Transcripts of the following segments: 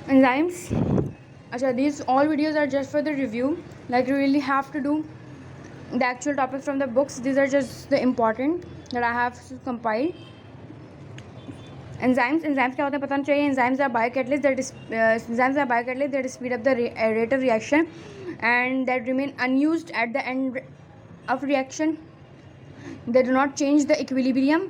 enzymes. Acha, these all videos are just for the review. Like, you really have to do the actual topics from the books. These are just the important that I have compiled. Enzymes क्या होते हैं पता चाहिए. Enzymes are biocatalysts that speed up the rate of reaction and that remain unused at the end of reaction. They do not change the equilibrium.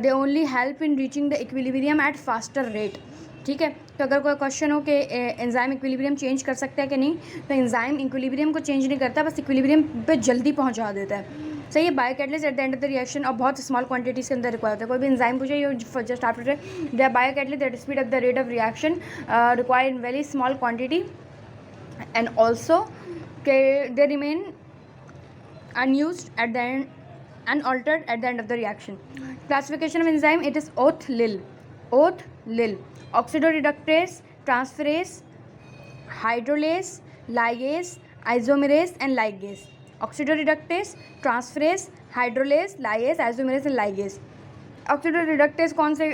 They only help in reaching the equilibrium at faster rate. ठीक है. तो अगर कोई question हो कि enzyme equilibrium change कर सकता है कि नहीं, तो एंजाइम इक्विलिब्रियम को चेंज नहीं करता, बस इक्विलिब्रियम पे जल्दी पहुंचा देता है. सही है. Biocatalyst at the end of the reaction और बहुत स्मॉल क्वांटिटीज के अंदर रिक्वायर होता है. कोई भी एंजाइम पूछे you just after the biocatalyst that speed up the rate of reaction require in very small quantity and also they remain unused at the end, unaltered at the end of the reaction. Classification of enzyme, it is OTH-LIL. OTH-LIL. Oxidoreductase, transferase, hydrolase, ligase, isomerase and ligase. Oxidoreductase, transferase, hydrolase, ligase, isomerase and ligase. ऑक्सीडोरिडक्टेज कौन से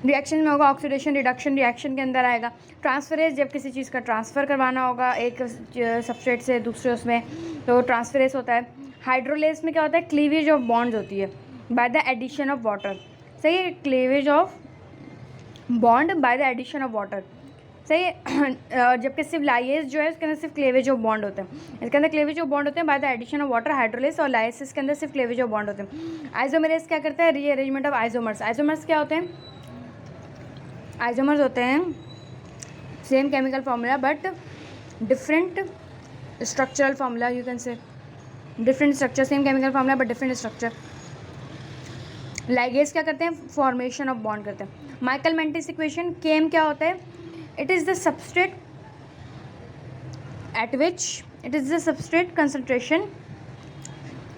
reaction में होगा? Oxidation reduction reaction के अंदर आएगा. Transferase जब किसी चीज़ का ट्रांसफ़र करवाना होगा एक सबस्ट्रेट से दूसरे उसमें, तो ट्रांसफरेज होता है. हाइड्रोलेस में क्या होता है? क्लीवेज ऑफ बॉन्ड्स होती है by the addition of water. सही है. Cleavage of bond by the addition of water. सही है. जबकि सिर्फ लाइएस जो है उसके अंदर सिर्फ क्लेवेज ऑफ बॉन्ड होते हैं. इसके अंदर क्लेवेज ऑफ बॉन्ड होते हैं by the addition of water. Hydrolase और लाइसिस के अंदर सिर्फ क्लेवेज ऑफ बॉन्ड होते हैं. आइसोमेरेज क्या करता है? Rearrangement of isomers. आइसोमर्स क्या होते हैं? आइसोमर्स होते हैं same chemical formula but different structural formula. You can say different structure, same chemical formula but different structure. Ligase क्या करते हैं? फॉर्मेशन ऑफ बॉन्ड करते हैं. माइकल मेंटिस इक्वेशन केम क्या होता है? It is the substrate eight which it is the substrate concentration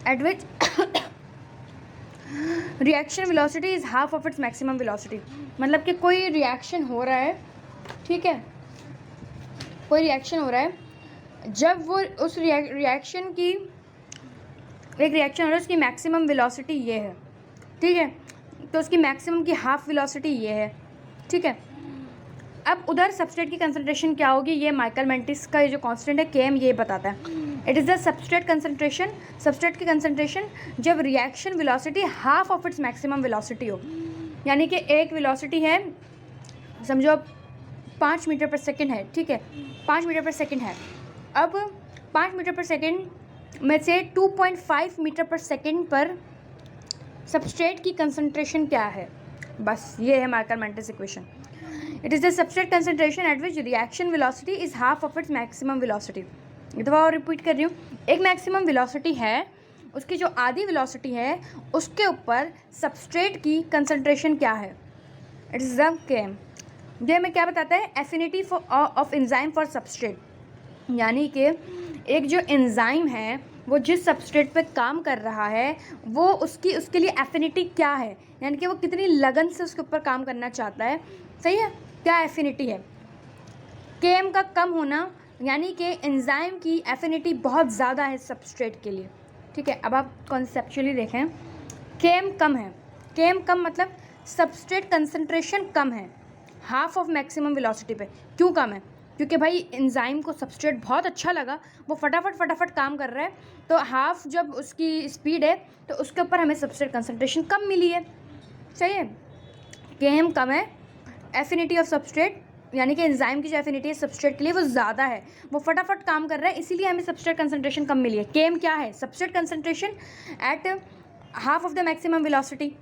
eight which reaction velocity is half of its maximum velocity. मतलब कि कोई रिएक्शन हो रहा है, ठीक है, कोई रिएक्शन हो रहा है, जब वो उस रिएक्शन की एक रिएक्शन हो रहा है उसकी मैक्सिमम वेलोसिटी ये है, ठीक है, तो उसकी मैक्सिमम की हाफ वेलोसिटी ये है, ठीक है. अब उधर सबस्ट्रेट की कंसंट्रेशन क्या होगी? ये माइकल मेंटिस का ये जो कांस्टेंट है केम ये बताता है. It is the substrate concentration, substrate की कंसंट्रेशन जब reaction velocity half of its maximum velocity हो. यानी कि एक वेलोसिटी है, समझो 5 मीटर पर सेकेंड है, ठीक है, 5 मीटर पर सेकेंड है. अब 5 मीटर पर सेकेंड में से 2.5 मीटर पर सेकेंड पर सबस्ट्रेट की कंसंट्रेशन क्या है? बस ये है Michael mantis equation. It is the substrate concentration eight which reaction velocity is half of its maximum velocity. ये दफ़ा और रिपीट कर रही हूँ. एक मैक्सिमम वेलोसिटी है, उसकी जो आधी वेलोसिटी है उसके ऊपर सबस्ट्रेट की कंसंट्रेशन क्या है? इट इज़ द केम. ये हमें क्या बताता है? Affinity of enzyme for substrate. यानी कि एक जो एंजाइम है वो जिस सबस्ट्रेट पे काम कर रहा है वो उसके लिए एफिनिटी क्या है, यानी कि वो कितनी लगन से उसके ऊपर काम करना चाहता है. सही है. क्या एफिनिटी है? केम का कम होना, यानी कि एंजाइम की एफिनिटी बहुत ज़्यादा है सबस्ट्रेट के लिए, ठीक है. अब आप कॉन्सेप्चुअली देखें, केम कम है. केम कम मतलब सबस्ट्रेट कंसंट्रेशन कम है हाफ ऑफ मैक्सिमम वेलोसिटी पे. क्यों कम है? क्योंकि भाई एंजाइम को सबस्ट्रेट बहुत अच्छा लगा, वो फटाफट काम कर रहा है, तो हाफ जब उसकी स्पीड है तो उसके ऊपर हमें सबस्ट्रेट कंसंट्रेशन कम मिली है. सही है. केम कम है. एफिनिटी ऑफ सबस्ट्रेट यानी कि एंजाइम की जो एफिनिटी है सबस्ट्रेट के लिए वो ज़्यादा है, वो फटाफट काम कर रहा है, इसीलिए हमें सबस्ट्रेट कंसंट्रेशन कम मिली है. केम क्या है? Substrate concentration at half of the maximum velocity.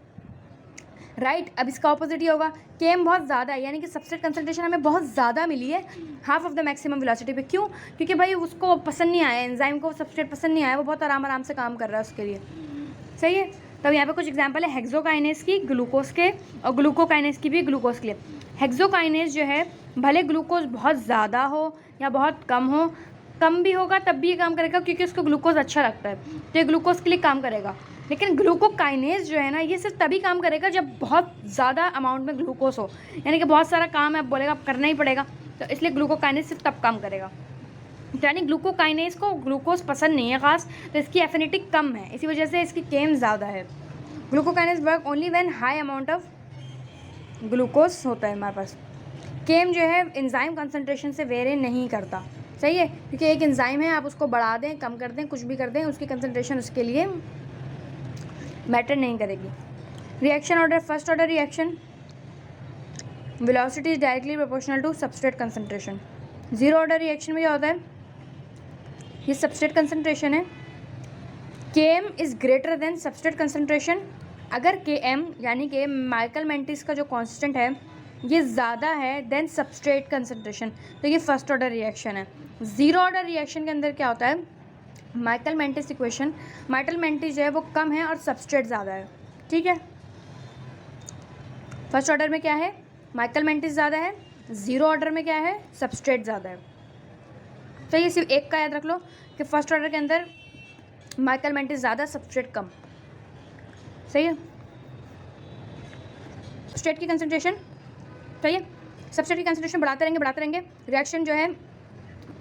Right. अब इसका ऑपोजिट ही होगा. केम बहुत ज़्यादा है, यानी कि सबस्ट्रेट कंसंट्रेशन हमें बहुत ज़्यादा मिली है half of the maximum velocity पे. क्यों? क्योंकि भाई उसको पसंद नहीं आया, एंजाइम को सबस्ट्रेट पसंद नहीं आया, वो बहुत आराम से काम कर रहा है उसके लिए. सही है. तो यहाँ पे कुछ एग्जांपल है हेक्सोकाइनेज की ग्लूकोज के और ग्लूकोकाइनेज की भी ग्लूकोज के लिए. हेक्सोकाइनेज जो है भले ग्लूकोज बहुत ज़्यादा हो या बहुत कम हो, कम भी होगा तब भी ये काम करेगा क्योंकि उसको ग्लूकोज अच्छा लगता है, तो ये ग्लूकोज के लिए काम करेगा. लेकिन ग्लूकोकाइनेज जो है ना ये सिर्फ तभी काम करेगा जब बहुत ज़्यादा अमाउंट में ग्लूकोज हो, यानी कि बहुत सारा काम है, अब बोलेगा करना ही पड़ेगा, तो इसलिए ग्लूकोकाइनेज सिर्फ तब काम करेगा. यानी ग्लूकोकाइनेज को ग्लूकोज पसंद नहीं है ख़ास, तो इसकी एफिनिटी कम है, इसी वजह से इसकी केम ज़्यादा है. Glucokinase work only when high amount of glucose होता है हमारे पास. केम जो है एंजाइम कंसंट्रेशन से वेरी नहीं करता, सही है, क्योंकि एक एंजाइम है, आप उसको बढ़ा दें, कम कर दें, कुछ भी कर दें, उसकी कंसंट्रेशन उसके लिए मैटर नहीं करेगी। Reaction order, first order reaction, velocity is directly proportional to substrate concentration. Zero order reaction में क्या होता है, ये सबस्ट्रेट कंसंट्रेशन है, Km is greater than substrate concentration. अगर Km यानी कि माइकल मेंटिस का जो कांस्टेंट है ये ज़्यादा है देन सबस्ट्रेट कंसंट्रेशन, तो ये फर्स्ट ऑर्डर रिएक्शन है। ज़ीरो ऑर्डर रिएक्शन के अंदर क्या होता है, Michael mantis equation, Michael mantis जो है वो कम है और सबस्ट्रेट ज़्यादा है, ठीक है। फर्स्ट ऑर्डर में क्या है, माइकल मेंटिस ज़्यादा है, ज़ीरो ऑर्डर में क्या है, सबस्ट्रेट ज़्यादा है। तो ये सिर्फ एक का याद रख लो कि फर्स्ट ऑर्डर के अंदर माइकल मेंटिस ज़्यादा, सबस्ट्रेट कम, सही है। सबस्ट्रेट की कंसंट्रेशन, सही है, सबस्ट्रेट की कंसंट्रेशन बढ़ाते रहेंगे, रिएक्शन जो है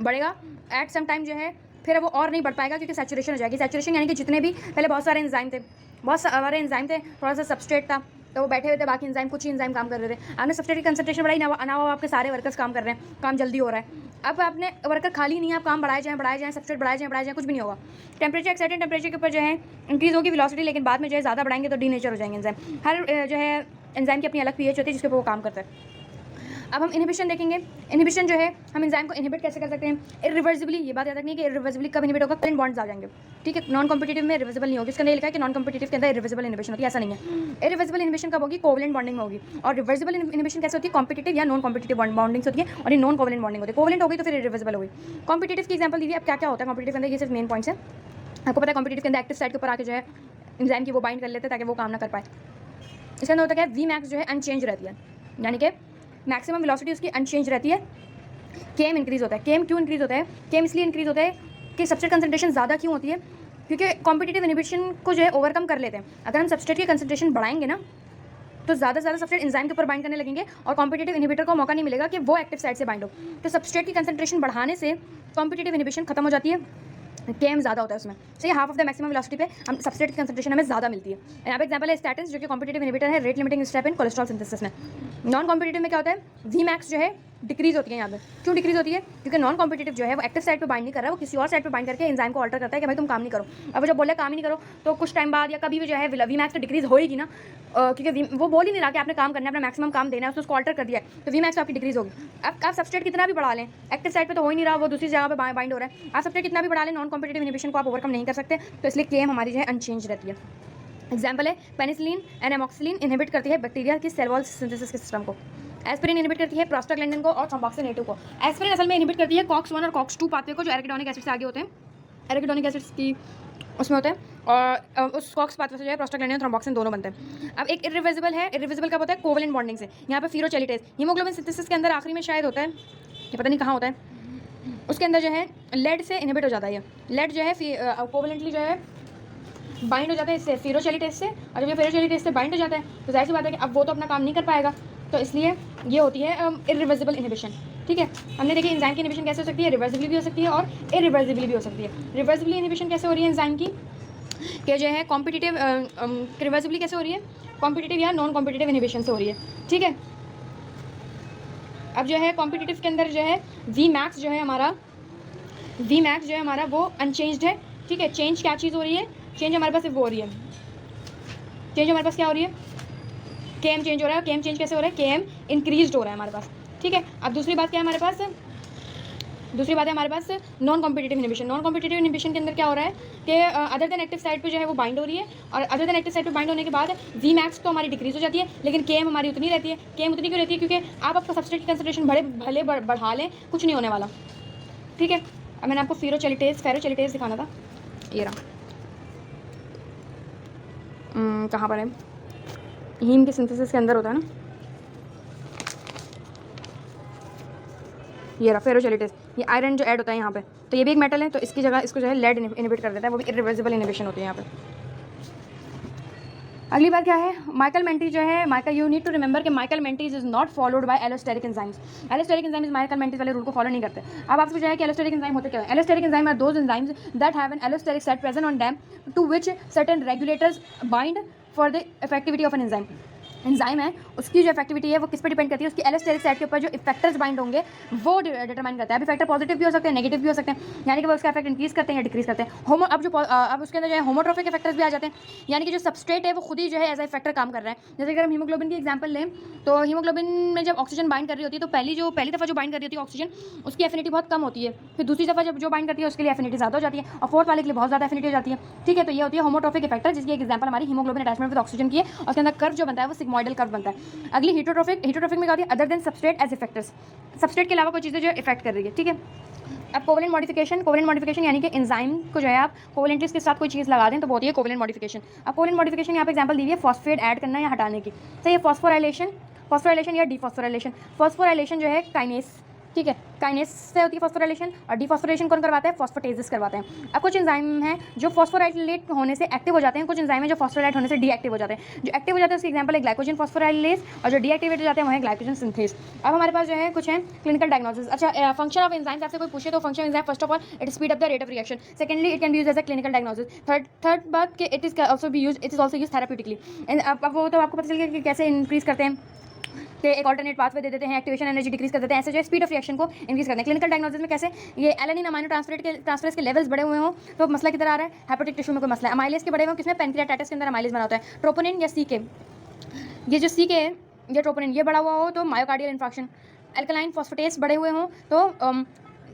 बढ़ेगा, एट सम टाइम जो है फिर वो और नहीं बढ़ पाएगा क्योंकि सैचुरेशन हो जाएगी। सैचुरेशन यानी कि जितने भी पहले बहुत सारे एंजाइम थे, थोड़ा सा सबस्ट्रेट था, तो वो बैठे हुए थे, बाकी एंजाइम कुछ ही एंजाइम काम कर रहे थे। आपने सबस्ट्रेट की कंसंट्रेशन बढ़ाई ना, आपके सारे वर्कर्स काम कर रहे हैं, काम जल्दी हो रहा है। अब आपने वर्कर खाली नहीं है, आप काम बढ़ाए जाएँ, सबस्ट्रेट बढ़ाए जाएँ, कुछ भी नहीं होगा। टेम्परेचर, एक्साइटेड टेम्परेचर के ऊपर जो है इंक्रीज़ होगी वेलोसिटी, लेकिन बाद में जो है ज़्यादा बढ़ाएंगे तो डीनेचर हो जाएंगे एंजाइम। हर जो है एंजाइम की अपनी अलग पीएच होती है जिसके ऊपर वो काम करता है। अब हम इनहिबिशन देखेंगे। इनहिबिशन जो है हम एंजाइम को इनहिबिट कैसे कर सकते हैं, इरिवर्सिबली। ये बात याद रखनी है कि इरिवर्सिबली कब इनहिबिट होगा, कोवेलेंट बॉन्ड्स आ जाएंगे, ठीक है। नॉन कॉम्पिटिटिव में रिवर्सिबल नहीं होगी, इसके अंदर लिखा है कि नॉन कॉम्पिटिटिव के अंदर इरिवर्सिबल इनहिबिशन होती है, ऐसा नहीं है। इरिवर्सिबल इनहिबिशन कब होगी, कोवेलेंट बॉन्डिंग में होगी। और रिवर्सिबल इनहिबिशन कैसे होती है, कॉम्पिटिटिव या नॉन कॉम्पिटिटिव बॉन्डिंग्स होती है, और ये नॉन कोवेलेंट बॉन्डिंग होती है। कोवेलेंट होगी तो फिर इरिवर्सिबल होगी। कॉम्पिटिटिव की एग्जांपल दीजिए, अब क्या क्या होता है कॉम्पिटिटिव के अंदर, ये सिर्फ मेन पॉइंट्स है। आपको पता है कॉम्पिटिटिव के अंदर एक्टिव साइड के ऊपर आके जो है एंजाइम की वो बाइंड कर लेते हैं ताकि वो काम ना कर पाए। इसके अंदर होता है वी मैक्स जो है अनचेंज रहती है, यानी कि मैक्सिमम वेलोसिटी उसकी अनचेंज रहती है। केम इंक्रीज़ होता है। केम क्यों इंक्रीज़ होता है, केम इसलिए इंक्रीज़ होता है कि सबस्ट्रेट कंसंट्रेशन ज़्यादा क्यों होती है, क्योंकि कॉम्पिटिटिव इनहिबिशन को जो है ओवरकम कर लेते हैं। अगर हम सबस्ट्रेट की कंसंट्रेशन बढ़ाएंगे ना तो ज़्यादा से ज़्यादा सबस्ट्रेट एंजाइम के ऊपर बाइंड करने लगेंगे और कॉम्पिटिटिव इनहिबिटर को मौका नहीं मिलेगा कि वो एक्टिव साइड से बाइंड हो। तो सबस्ट्रेट की कंसंट्रेशन बढ़ाने से कॉम्पिटिटिव इनहिबिशन खत्म हो जाती है, केम ज़्यादा होता है उसमें, सही। Half of the maximum velocity पे हम सबस्ट्रेट की कंसंट्रेशन हमें ज़्यादा मिलती है। यहाँ पे एग्जांपल है स्टैटिन्स, जो कि कॉम्पिटिटिव इनहिबिटर है, rate limiting step in cholesterol synthesis में। नॉन कॉम्पिटिटिव में क्या होता है, वी मैक्स जो है डिक्रीज होती है। यहाँ पे क्यों डिक्रीज होती है, क्योंकि नॉन कॉम्पिटिटिव जो है वो एक्टिव साइड पे बाइंड नहीं कर रहा है, वो किसी और साइड पे बाइंड करके एंजाइम को ऑल्टर करता है कि भाई तुम काम नहीं करो। अब वो जब बोले काम ही नहीं करो तो कुछ टाइम बाद या कभी भी जो है वी मैक्स तो डिक्रीज होएगी ना, क्योंकि वो बोल ही नहीं रहा कि आपने काम करना है, अपना मैक्सिमम काम देना है, उसको ऑल्टर कर दिया है, तो वी मैक्स आपकी डिक्रीज होगी। अब आप सबस्ट्रेट कितना भी बढ़ा लें, एक्टिव साइड पे तो हो ही नहीं रहा, वो दूसरी जगह पे बाइंड हो रहा है। आप सबस्ट्रेट कितना भी बढ़ा लें, नॉन कॉम्पिटिटिव इनहिबिशन को आप ओवरकम नहीं कर सकते, तो इसलिए केम हमारी जो है अनचेंज रहती है। एग्जाम्पल है पेनिसिलिन एंड एमॉक्सिलिन इनहिबिट करती है बैक्टीरिया की सेल वॉल सिंथेसिस के सिस्टम को। एस्पिरिन इनहिबिट करती है प्रोस्टाग्लैंडिन को और थ्रोम्बोक्सिन A2 को। एस्पिरिन असल में इनहिबिट करती है कॉक्स 1 और कॉक्स 2 पाथवे को, जो एराकिडोनिक एसिड से आगे होते हैं, एराकिडोनिक एसिड की उसमें होते हैं, और उस कॉक्स पाथवे से जो है प्रोस्टाग्लैंडिन और थ्रोम्बोक्सिन दोनों बनते हैं। अब एक इरिवर्सिबल है, इरिवर्सिबल कब होता है, कोवेलेंट बॉन्डिंग से। यहाँ पे फिरोचेलिटेज हीमोग्लोबिन सिंथेसिस के अंदर आखिरी में शायद होता है, ये पता नहीं कहाँ होता है, उसके अंदर जो है लेड से इनहिबिट हो जाता है। ये लेड जो है कोवेलेंटली जो है बाइंड हो जाता है इससे, फिरोचेलिटेज से, और जब ये फिरोचेलिटेज से बाइंड हो जाता है तो जाहिर सी बात है कि अब वो तो अपना काम नहीं कर पाएगा, तो इसलिए ये होती है इरिवर्सिबल इनहिबिशन, ठीक है। हमने देखिए एंजाइम की इनहिबिशन कैसे हो सकती है, रिवर्सिबली भी हो सकती है और इरिवर्सिबली भी हो सकती है। रिवर्सिबली इनहिबिशन कैसे हो रही है एंजाइम की, कि जो है कॉम्पिटिटिव, रिवर्सिबली कैसे हो रही है, कॉम्पिटिटिव या नॉन कॉम्पिटिटिव इनहिबिशन से हो रही है, ठीक है। अब जो है कॉम्पिटिटिव के अंदर जो है वी मैक्स जो है हमारा वो अनचेंज्ड है, ठीक है। चेंज क्या चीज़ हो रही है, चेंज हमारे पास वो हो रही है, चेंज हमारे पास क्या हो रही है, केम चेंज हो रहा है। केम चेंज कैसे हो रहा है, केम इंक्रीज्ड हो रहा है हमारे पास, ठीक है। अब दूसरी बात क्या है हमारे पास, non competitive inhibition. Non competitive inhibition के अंदर क्या हो रहा है कि अदर देन एक्टिव साइड पे जो है वो बाइंड हो रही है, और अदर देन एक्टिव साइड पे बाइंड होने के बाद वी मैक्स तो हमारी डिक्रीज हो जाती है, लेकिन केम हमारी उतनी रहती है। केम उतनी क्यों रहती है, क्योंकि आप आपका सबस्ट्रेट की कंसंट्रेशन भले बढ़ा लें, कुछ नहीं होने वाला, ठीक है। अब मैंने आपको फेरोचेलिटेज दिखाना था, ये रहा, कहाँ पर है, हीम के सिंथेसिस के अंदर होता है ना, ये रहा फेरोचेलिटेज। ये आयरन जो ऐड होता है यहाँ पे, तो ये भी एक मेटल है, तो इसकी जगह इसको जो है लेड इनहिबिट कर देता है, वो भी इरिवर्सिबल इनहिबिशन होती है यहाँ पे। अगली बात क्या है, माइकल मेंटिस जो है, यू नीड टू रिमेंबर कि Michael mantis is not followed by allosteric enzymes. Allosteric enzymes Michael mantis वाले रूल को फॉलो नहीं करते। अब आपसे पूछा है कि एलोस्टेरिक एंजाइम होते क्या है। Allosteric enzyme are those enzymes that have an allosteric set present on them to which certain regulators bind for the effectivity of an enzyme. Enzyme है उसकी जो इफेक्टिविटी है वो किस पर डिपेंड करती है, उसकी एलोस्टेरिक साइड के ऊपर जो इफेक्टर्स बाइंड होंगे वो डिटरमाइन करता है। अब इफेक्टर पॉजिटिव भी हो सकते हैं, नेगेटिव भी हो सकते हैं, यानी कि वो उसका इफेक्ट इंक्रीज करते हैं या डिक्रीज करते हैं। अब उसके अंदर जो है होमोट्रोफिक इफेक्टर्स भी आ जाते हैं, यानी कि जो सबस्ट्रेट है वो खुद ही जो है एज ए इफेक्टर काम कर रहा है। जैसे अगर हम हीमोग्लोबिन की एग्जाम्पल लें तो हीमोग्लोबिन में जब ऑक्सीजन बाइंड कर रही होती है तो पहली दफ़ा जो बाइंड कर रही होती है ऑक्सीजन, उसकी एफिनिटी बहुत कम होती है। फिर दूसरी दफ़ा जब जो बाइंड करती है उसके लिए एफिनिटी ज़्यादा हो जाती है, और फोर्थ वाले के लिए बहुत ज़्यादा एफिनिटी हो जाती है। ठीक है, तो ये होती है होमोट्रोफिक इफेक्टर, जिसकी एक एग्जाम्पल हमारी हीमोग्लोबिन अटैचमेंट विद ऑक्सीजन की है, और उसके अंदर कर्व जो बनता है वो सिग्मोइडल कर्व बनता है। अगली हीटरोट्रोफिक में क्या होती है, other than substrate as effectors, substrate के अलावा कोई चीज़ें जो इफेक्ट कर रही है। ठीक है, अब कोवेलेंट मॉडिफिकेशन यानी कि एंजाइम को जो है आप कोवेलेंट्स के साथ कोई चीज़ लगा दें तो बहुत ही है कोवेलेंट मॉडिफिकेशन। अब कोवेलेंट मॉडिफिकेशन यहाँ पे एग्जांपल दी हुई है फॉस्फेट ऐड करना या हटाने की। सही है, फॉस्फोराइलेशन या डीफॉस्फोराइलेशन। फॉस्फोराइलेशन जो है काइनेस, ठीक है, काइनेस से होती है फॉस्फोराइलेशन, और डीफॉस्फोरेशन कौन करवाता है, फॉस्फोटेसिस करवाते हैं। अब कुछ एंजाइम हैं जो फॉस्फोराइलेट होने से एक्टिव हो जाते हैं, कुछ एंजाइम हैं जो फॉस्फोराइलेट होने से डीएक्टिव हो जाते हैं। जो एक्टिव हो जाते हैं उसकी एग्जांपल है ग्लाइकोजन फॉस्फोराइलेज, और जो डीएक्टिवेट हो जाते हैं वो है ग्लाइकोजन सिंथेज। अब हमारे पास जो है कुछ है क्लिनिकल डायग्नोसिस। अच्छा, फंक्शन ऑफ एंजाइम्स आपसे कोई पूछे तो function enzyme first of all it speed up the rate of reaction, secondly it can be use as a clinical diagnosis, third बात कि it is also use therapeutically. अब वो तो आपको पता चल गया कि कैसे इंक्रीज करते हैं, कि एक ऑल्टरनेट पाथवे दे देते हैं, एक्टिवेशन एनर्जी डिक्रीज कर देते हैं, ऐसे जो स्पीड ऑफ रिएक्शन को इंक्रीज करते हैं। क्लिनिकल डायग्नोसिस में कैसे ये एलानिन अमाइनो ट्रांसफरेज के लेवल्स बढ़े हुए हों तो मसला किधर आ रहा है, हेपेटिक टिश्यू में कोई मसला है। अमाइलेज के बढ़े हुए किसमें, पैनक्रियाटाइटिस के अंदर अमाइलेज बना होता है। ट्रोपोनिन या सी के, ये जो सी के है ये ट्रोपोनिन ये बढ़ा हुआ हो तो मायोकार्डियल इन्फार्क्शन। एल्कलाइन फॉस्फेटेस बढ़े हुए हों तो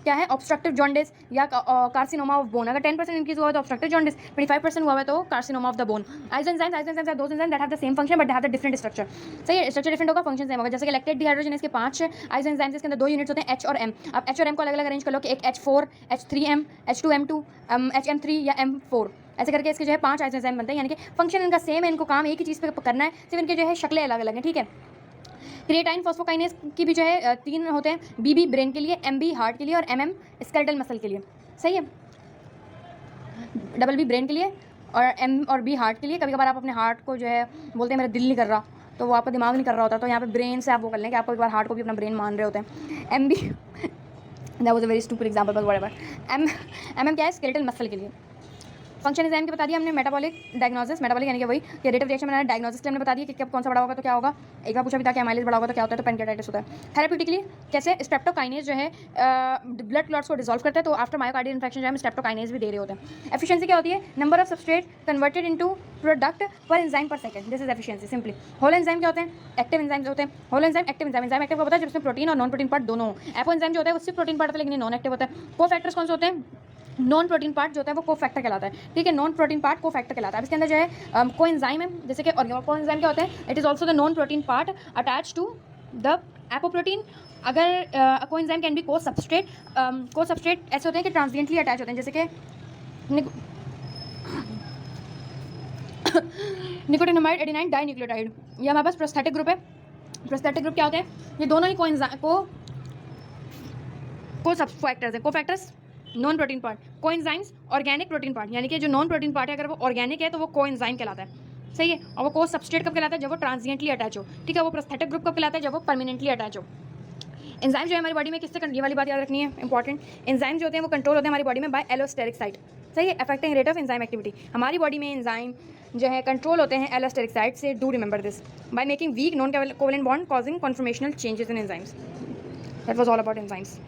क्या है, ऑब्स्ट्रक्टिव जॉन्डिस या कार्सिनोमा ऑफ बोन। अगर 10% इंक्रीज हुआ है तो ऑब्स्ट्रक्टिव जॉन्डिस, 25% हुआ है तो carcinoma of the bone. Isoenzymes are those enzymes that have the same function but they have the different structure. सही है, स्ट्रक्चर डिफरेंट होगा, फंक्शन सेम होगा। जैसे कि लैक्टेट डिहाइड्रोजनेज के 5 आइसोएंजाइम्स, इसके अंदर 2 यूनिट्स होते हैं H और M। अब H और M को अलग अलग अरेंज कर लो कि एक H4, H3M, H2M2, HM3 या M4, ऐसे करके इसके जो है 5 आइसोएंजाइम बनते हैं, यानी कि फंक्शन इनका सेम है, इनको काम एक ही चीज़ पे करना है, सिर्फ इनके जो है शक्लें अलग अलग हैं। ठीक है, क्रिएटाइन फॉस्फोकाइनेज की भी जो है 3 होते हैं, BB ब्रेन के लिए, MB हार्ट के लिए और MM स्केलेटल मसल के लिए। सही है, BB ब्रेन के लिए और M और B हार्ट के लिए। कभी कभार आप अपने हार्ट को जो है बोलते हैं मेरा दिल नहीं कर रहा, तो वो आपका दिमाग नहीं कर रहा होता, तो यहाँ पे ब्रेन से आप वो कर लें कि आपको एक बार हार्ट को भी अपना ब्रेन मान रहे होते हैं। MB that was a very stupid example but whatever. MM क्या है, स्केलेटल मसल के लिए। फंक्शन एंजाइम के बता दिया हमने। मेटाबॉलिक डायग्नोसिस, मेटाबॉलिक यानी कि वही कि rate of reaction banana. Diagnosis के हमने बता दिया कि कब कौन सा बड़ा होगा तो क्या होगा, एक बार पूछा भी था कि अमाइलेज बड़ा होगा तो क्या होता है, तो पैनक्रियाटाइटिस होता है। थेराप्यूटिकली कैसे, स्ट्रेप्टोकाइनेज जो है ब्लड क्लॉट्स को डिसॉल्व करता है, तो आफ्टर मायोकार्डियल इन्फेक्शन जो है हम स्ट्रेप्टोकाइनेज भी दे रहे होते हैं। एफिशिएंसी क्या होती है, number of substrate converted into product per enzyme per second, this is efficiency simply. Whole enzyme क्या होते हैं, एक्टिव एंजाइम्स होते हैं। Whole enzyme active enzyme, enzyme active को पता है जब उसमें प्रोटीन और नॉन प्रोटीन पार्ट दोनों हो। एपो एंजाइम जो होता है उससे प्रोटीन पार्ट होता है लेकिन नॉन एक्टिव होता है। को फैक्टर्स कौन से होते हैं, नॉन प्रोटीन पार्ट जो होता है वो को फैक्टर कहलाता है। ठीक है, नॉन प्रोटीन पार्ट को फैक्टर कहलाता है। इसके अंदर जो है को एंजाइम है, जैसे कि को एंजाइम क्या होते हैं, it is also the non protein part attach to the apoprotein. अगर coenzyme can be cosubstrate ऐसे होते हैं कि ट्रांजिएंटली अटैच होते हैं, जैसे कि निकोटिनामाइड एडेनाइन डाइन्यूक्लियोटाइड, ये हमारे पास प्रोस्थेटिक ग्रुप है। प्रोस्थेटिक ग्रुप क्या होते हैं, ये दोनों ही को फैक्टर्स है। को फैक्टर्स नॉन प्रोटीन पार्ट, को एंजाइम्स ऑर्गेनिक प्रोटीन पार्ट, यानी कि जो नॉन प्रोटीन पार्ट है अगर वो ऑर्गेनिक है तो वो को एंजाइम कहलाता है। सही है, और वो को सब्सट्रेट कब कहलाता है, जब वो ट्रांजिएंटली अटैच हो। ठीक है, वो प्रोस्थेटिक ग्रुप कब कहलाता है, जब वो परमानेंटली अटैच हो। एंजाइम जो है हमारी बॉडी में किससे, ये वाली बात याद रखनी है इंपॉर्टेंट, एंजाइम जो होते हैं वो कंट्रोल होते हैं हमारी बॉडी में बाय एलोस्टेरिक साइट। सही है, affecting rate of enzyme activity. हमारी बॉडी में एंजाइम जो है कंट्रोल होते हैं एलोस्टेरिक साइट से, do remember this, by making weak non covalent bond causing conformational changes in enzymes. That was all about enzymes.